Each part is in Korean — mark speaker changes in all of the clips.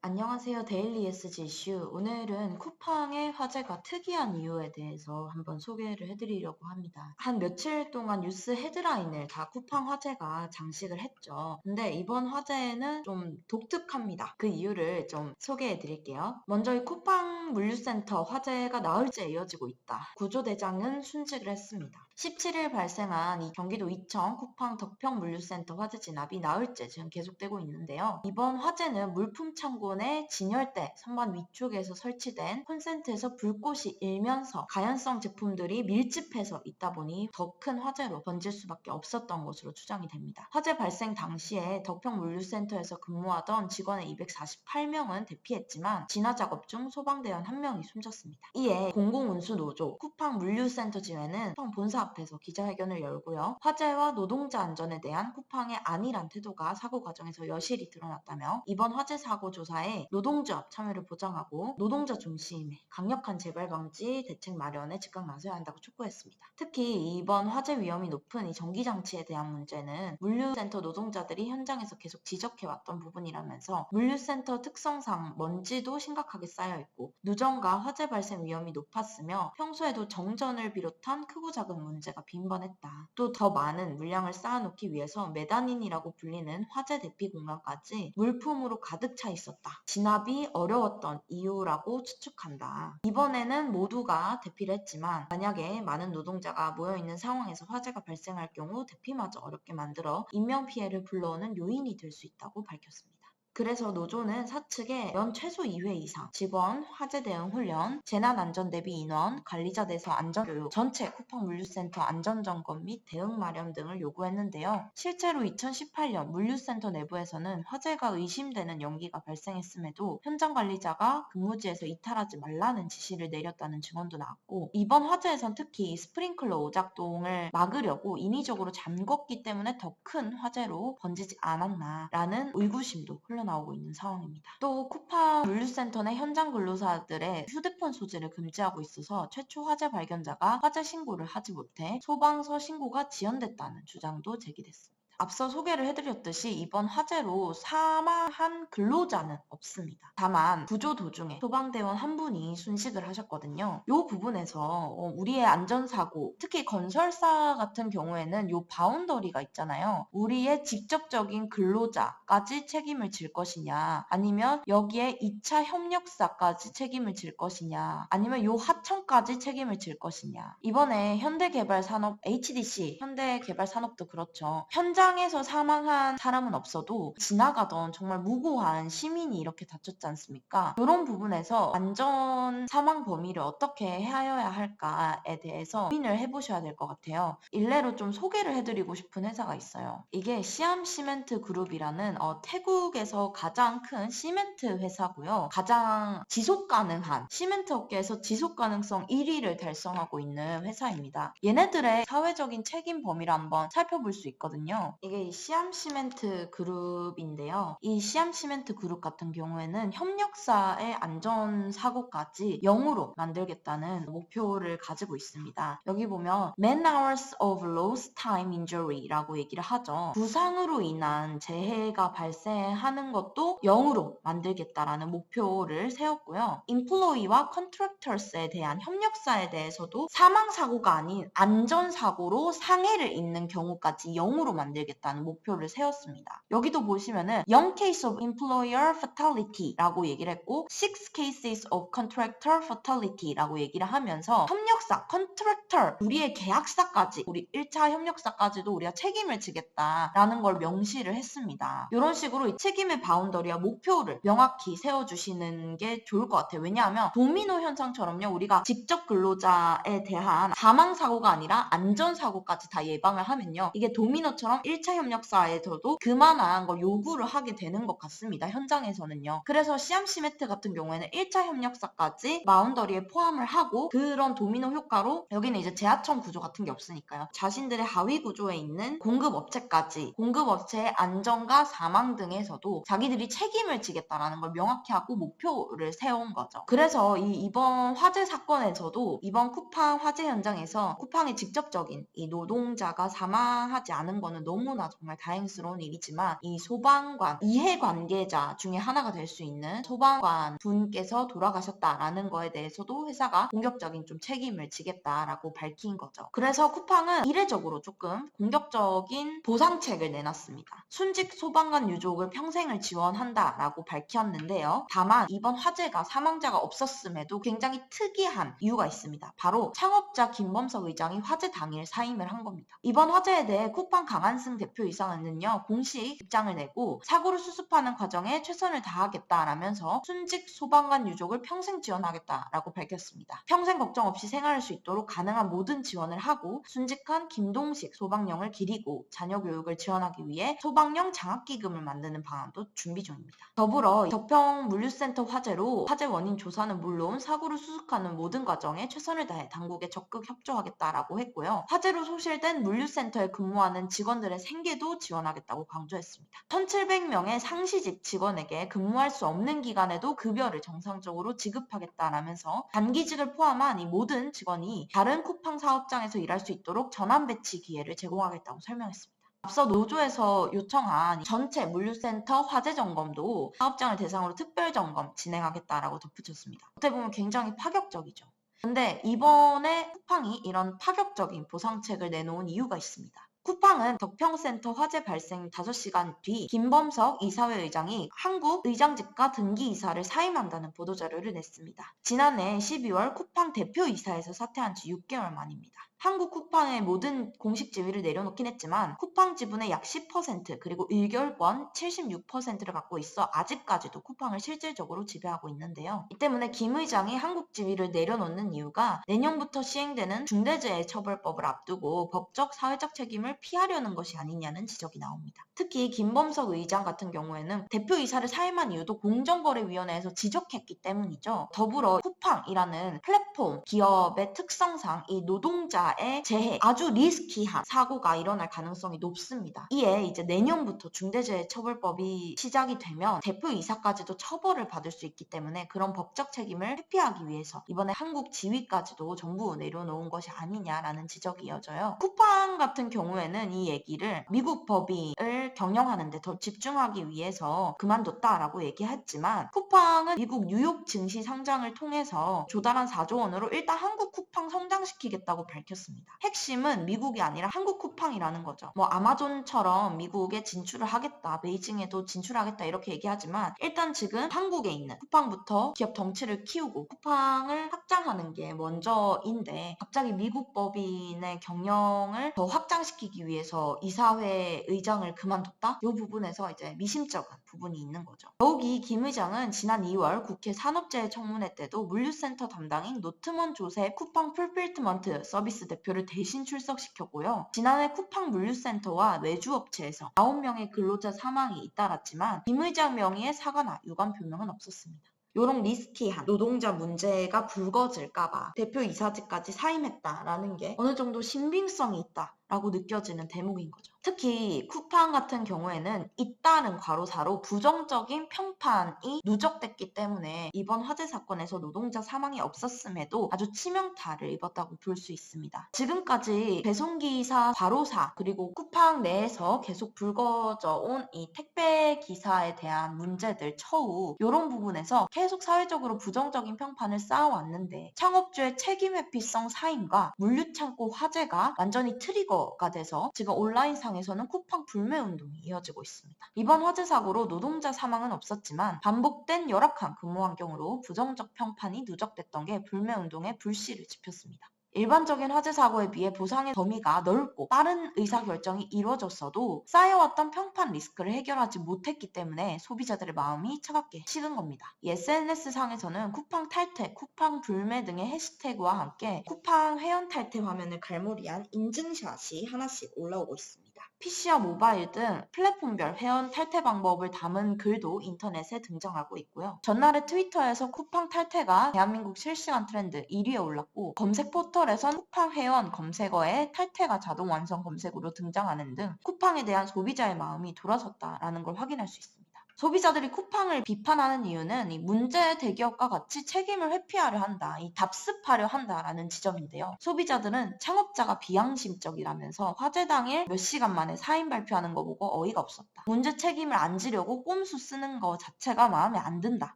Speaker 1: 안녕하세요. 데일리 ESG 이슈. 오늘은 쿠팡의 화제가 특이한 이유에 대해서 한번 소개를 해드리려고 합니다. 한 며칠 동안 뉴스 헤드라인을 다 쿠팡 화제가 장식을 했죠. 근데 이번 화제는 좀 독특합니다. 그 이유를 좀 소개해 드릴게요. 먼저 이 쿠팡 물류센터 화제가 나흘째 이어지고 있다. 구조대장은 순직을 했습니다. 17일 발생한 이 경기도 이청 쿠팡 덕평 물류센터 화재 진압이 나흘째 지금 계속되고 있는데요. 이번 화재는 물품 창고 내 진열대 선반 위쪽에서 설치된 콘센트에서 불꽃이 일면서 가연성 제품들이 밀집해서 있다 보니 더 큰 화재로 번질 수밖에 없었던 것으로 추정이 됩니다. 화재 발생 당시에 덕평 물류센터에서 근무하던 직원의 248명은 대피했지만 진화 작업 중 소방대원 1명이 숨졌습니다. 이에 공공운수노조 쿠팡 물류센터 지회는 쿠팡 본사 앞에서 기자회견을 열고요. 화재와 노동자 안전에 대한 쿠팡의 안일한 태도가 사고 과정에서 여실히 드러났다며 이번 화재 사고 조사에 노동조합 참여를 보장하고 노동자 중심의 강력한 재발 방지 대책 마련에 즉각 나서야 한다고 촉구했습니다. 특히 이번 화재 위험이 높은 이 전기장치에 대한 문제는 물류센터 노동자들이 현장에서 계속 지적해왔던 부분이라면서 물류센터 특성상 먼지도 심각하게 쌓여있고 누전과 화재 발생 위험이 높았으며 평소에도 정전을 비롯한 크고 작은 문제가 빈번했다. 또 더 많은 물량을 쌓아놓기 위해서 메다닌이라고 불리는 화재 대피 공간까지 물품으로 가득 차 있었다. 진압이 어려웠던 이유라고 추측한다. 이번에는 모두가 대피를 했지만 만약에 많은 노동자가 모여있는 상황에서 화재가 발생할 경우 대피마저 어렵게 만들어 인명피해를 불러오는 요인이 될 수 있다고 밝혔습니다. 그래서 노조는 사측에 연 최소 2회 이상 직원 화재 대응 훈련, 재난안전 대비 인원, 관리자 대서 안전교육, 전체 쿠팡 물류센터 안전점검 및 대응 마련 등을 요구했는데요. 실제로 2018년 물류센터 내부에서는 화재가 의심되는 연기가 발생했음에도 현장 관리자가 근무지에서 이탈하지 말라는 지시를 내렸다는 증언도 나왔고 이번 화재에선 특히 스프링클러 오작동을 막으려고 인위적으로 잠궜기 때문에 더 큰 화재로 번지지 않았나라는 의구심도 흘러나오고 있는 상황입니다. 또 쿠팡 물류센터 내 현장 근로자들의 휴대폰 소지를 금지하고 있어서 최초 화재 발견자가 화재 신고를 하지 못해 소방서 신고가 지연됐다는 주장도 제기됐습니다. 앞서 소개를 해드렸듯이 이번 화재로 사망한 근로자는 없습니다. 다만 구조 도중에 소방대원 한 분이 순직을 하셨거든요. 이 부분에서 우리의 안전사고, 특히 건설사 같은 경우에는 이 바운더리가 있잖아요. 우리의 직접적인 근로자까지 책임을 질 것이냐, 아니면 여기에 2차 협력사까지 책임을 질 것이냐, 아니면 이 하청까지 책임을 질 것이냐. 이번에 현대개발산업, HDC, 현대개발산업도 그렇죠. 현장에서 사망한 사람은 없어도 지나가던 정말 무고한 시민이 이렇게 다쳤지 않습니까? 이런 부분에서 안전 사망 범위를 어떻게 하여야 할까에 대해서 고민을 해보셔야 될 것 같아요. 일례로 좀 소개를 해드리고 싶은 회사가 있어요. 이게 시암 시멘트 그룹이라는 태국에서 가장 큰 시멘트 회사고요. 가장 지속 가능한 시멘트 업계에서 지속 가능성 1위를 달성하고 있는 회사입니다. 얘네들의 사회적인 책임 범위를 한번 살펴볼 수 있거든요. 이게 이 시암 시멘트 그룹인데요. 이 시암 시멘트 그룹 같은 경우에는 협력사의 안전사고까지 0으로 만들겠다는 목표를 가지고 있습니다. 여기 보면 Man Hours of Lost Time Injury라고 얘기를 하죠. 부상으로 인한 재해가 발생하는 것도 0으로 만들겠다라는 목표를 세웠고요. Employee와 Contractors에 대한 협력사에 대해서도 사망사고가 아닌 안전사고로 상해를 입는 경우까지 0으로 만들겠다는 목표를 세웠습니다. 여기도 보시면은 0 case of employer fatality라고 얘기를 했고 6 cases of contractor fatality라고 얘기를 하면서 협력사, contractor, 우리의 계약사까지, 우리 1차 협력사까지도 우리가 책임을 지겠다라는 걸 명시를 했습니다. 이런 식으로 이 책임의 바운더리와 목표를 명확히 세워주시는 게 좋을 것 같아요. 왜냐하면 도미노 현상처럼요. 우리가 직접 근로자에 대한 사망사고가 아니라 안전사고까지 다 예방을 하면요. 이게 도미노처럼 1차 협력사에서도 그만한 걸 요구를 하게 되는 것 같습니다. 현장에서는요. 그래서 시암 시멘트 같은 경우에는 1차 협력사까지 바운더리에 포함을 하고 그런 도미노 효과로 여기는 이제 재하청 구조 같은 게 없으니까요. 자신들의 하위 구조에 있는 공급업체까지 공급업체의 안전과 사망 등에서도 자기들이 책임을 지겠다라는 걸 명확히 하고 목표를 세운 거죠. 그래서 이번 화재 사건에서도 이번 쿠팡 화재 현장에서 쿠팡의 직접적인 이 노동자가 사망하지 않은 거는 너무 너무나 정말 다행스러운 일이지만 이 소방관, 이해관계자 중에 하나가 될 수 있는 소방관 분께서 돌아가셨다라는 거에 대해서도 회사가 공격적인 좀 책임을 지겠다라고 밝힌 거죠. 그래서 쿠팡은 이례적으로 조금 공격적인 보상책을 내놨습니다. 순직 소방관 유족을 평생을 지원한다라고 밝혔는데요. 다만 이번 화재가 사망자가 없었음에도 굉장히 특이한 이유가 있습니다. 바로 창업자 김범석 의장이 화재 당일 사임을 한 겁니다. 이번 화재에 대해 쿠팡 강한승 대표이사는요, 공식 입장을 내고 사고를 수습하는 과정에 최선을 다하겠다라면서 순직 소방관 유족을 평생 지원하겠다라고 밝혔습니다. 평생 걱정 없이 생활할 수 있도록 가능한 모든 지원을 하고 순직한 김동식 소방령을 기리고 자녀 교육을 지원하기 위해 소방령 장학기금을 만드는 방안도 준비 중입니다. 더불어 덕평 물류센터 화재로 화재 원인 조사는 물론 사고를 수습하는 모든 과정에 최선을 다해 당국에 적극 협조하겠다라고 했고요. 화재로 소실된 물류센터에 근무하는 직원들의 생계도 지원하겠다고 강조했습니다. 1,700명의 상시직 직원에게 근무할 수 없는 기간에도 급여를 정상적으로 지급하겠다라면서 단기직을 포함한 이 모든 직원이 다른 쿠팡 사업장에서 일할 수 있도록 전환 배치 기회를 제공하겠다고 설명했습니다. 앞서 노조에서 요청한 전체 물류센터 화재 점검도 사업장을 대상으로 특별 점검 진행하겠다라고 덧붙였습니다. 어떻게 보면 굉장히 파격적이죠. 근데 이번에 쿠팡이 이런 파격적인 보상책을 내놓은 이유가 있습니다. 쿠팡은 덕평센터 화재 발생 5시간 뒤 김범석 이사회 의장이 한국 의장직과 등기이사를 사임한다는 보도자료를 냈습니다. 지난해 12월 쿠팡 대표이사에서 사퇴한 지 6개월 만입니다. 한국 쿠팡의 모든 공식 지위를 내려놓긴 했지만 쿠팡 지분의 약 10% 그리고 일결권 76%를 갖고 있어 아직까지도 쿠팡을 실질적으로 지배하고 있는데요. 이 때문에 김 의장이 한국 지위를 내려놓는 이유가 내년부터 시행되는 중대재해처벌법을 앞두고 법적 사회적 책임을 피하려는 것이 아니냐는 지적이 나옵니다. 특히 김범석 의장 같은 경우에는 대표이사를 사임한 이유도 공정거래위원회에서 지적했기 때문이죠. 더불어 쿠팡이라는 플랫폼 기업의 특성상 이 노동자의 재해, 아주 리스키한 사고가 일어날 가능성이 높습니다. 이에 이제 내년부터 중대재해처벌법이 시작이 되면 대표이사까지도 처벌을 받을 수 있기 때문에 그런 법적 책임을 회피하기 위해서 이번에 한국 지위까지도 전부 내려놓은 것이 아니냐라는 지적이 이어져요. 쿠팡 같은 경우에는 이 얘기를 미국 법인을 경영하는데 더 집중하기 위해서 그만뒀다라고 얘기했지만 쿠팡은 미국 뉴욕 증시 상장을 통해서 조달한 4조 원으로 일단 한국 쿠팡 성장시키겠다고 밝혔습니다. 핵심은 미국이 아니라 한국 쿠팡이라는 거죠. 뭐 아마존처럼 미국에 진출을 하겠다, 베이징에도 진출하겠다 이렇게 얘기하지만 일단 지금 한국에 있는 쿠팡부터 기업 덩치를 키우고 쿠팡을 확장하는 게 먼저인데 갑자기 미국 법인의 경영을 더 확장시키기 위해서 이사회 의장을 그만뒀다? 이 부분에서 이제 미심쩍은 부분이 있는 거죠. 더욱이 김 의장은 지난 2월 국회 산업재해 청문회 때도 물류센터 담당인 노트먼 조셉 쿠팡 풀필트먼트 서비스 대표를 대신 출석시켰고요. 지난해 쿠팡 물류센터와 외주업체에서 9명의 근로자 사망이 잇따랐지만 김 의장 명의의 사과나 유감 표명은 없었습니다. 요런 리스키한 노동자 문제가 불거질까봐 대표이사직까지 사임했다라는 게 어느 정도 신빙성이 있다라고 느껴지는 대목인 거죠. 특히 쿠팡 같은 경우에는 잇따른 과로사로 부정적인 평판이 누적됐기 때문에 이번 화재 사건에서 노동자 사망이 없었음에도 아주 치명타를 입었다고 볼 수 있습니다. 지금까지 배송기사 과로사 그리고 쿠팡 내에서 계속 불거져 온 이 택배 기사에 대한 문제들 처우 이런 부분에서 계속 사회적으로 부정적인 평판을 쌓아왔는데 창업주의 책임회피성 사임과 물류창고 화재가 완전히 트리거가 돼서 지금 온라인상에서는 쿠팡 불매운동이 이어지고 있습니다. 이번 화재 사고로 노동자 사망은 없었지만 반복된 열악한 근무 환경으로 부정적 평판이 누적됐던 게 불매운동의 불씨를 지폈습니다. 일반적인 화재 사고에 비해 보상의 범위가 넓고 빠른 의사결정이 이루어졌어도 쌓여왔던 평판 리스크를 해결하지 못했기 때문에 소비자들의 마음이 차갑게 식은 겁니다. SNS상에서는 쿠팡 탈퇴, 쿠팡 불매 등의 해시태그와 함께 쿠팡 회원 탈퇴 화면을 갈무리한 인증샷이 하나씩 올라오고 있습니다. PC와 모바일 등 플랫폼별 회원 탈퇴 방법을 담은 글도 인터넷에 등장하고 있고요. 전날에 트위터에서 쿠팡 탈퇴가 대한민국 실시간 트렌드 1위에 올랐고 검색 포털에선 쿠팡 회원 검색어에 탈퇴가 자동 완성 검색으로 등장하는 등 쿠팡에 대한 소비자의 마음이 돌아섰다라는 걸 확인할 수 있습니다. 소비자들이 쿠팡을 비판하는 이유는 이 문제 대기업과 같이 책임을 회피하려 한다, 이 답습하려 한다라는 지점인데요. 소비자들은 창업자가 비양심적이라면서 화재 당일 몇 시간 만에 사인 발표하는 거 보고 어이가 없었다. 문제 책임을 안 지려고 꼼수 쓰는 거 자체가 마음에 안 든다.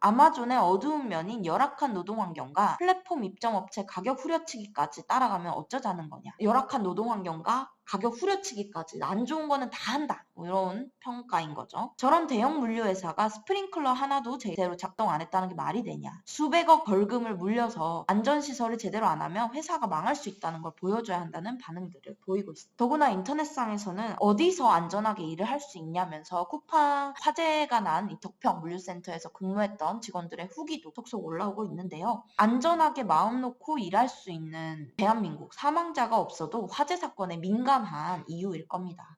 Speaker 1: 아마존의 어두운 면인 열악한 노동 환경과 플랫폼 입점업체 가격 후려치기까지 따라가면 어쩌자는 거냐. 열악한 노동 환경과 가격 후려치기까지 안 좋은 거는 다 한다. 뭐 이런 평가인 거죠. 저런 대형 물류회사가 스프링클러 하나도 제대로 작동 안 했다는 게 말이 되냐. 수백억 벌금을 물려서 안전시설을 제대로 안 하면 회사가 망할 수 있다는 걸 보여줘야 한다는 반응들을 보이고 있습니다. 더구나 인터넷상에서는 어디서 안전하게 일을 할 수 있냐면서 쿠팡 화재가 난 이 덕평 물류센터에서 근무했던 직원들의 후기도 속속 올라오고 있는데요. 안전하게 마음 놓고 일할 수 있는 대한민국, 사망자가 없어도 화재 사건에 민감한 이유일 겁니다.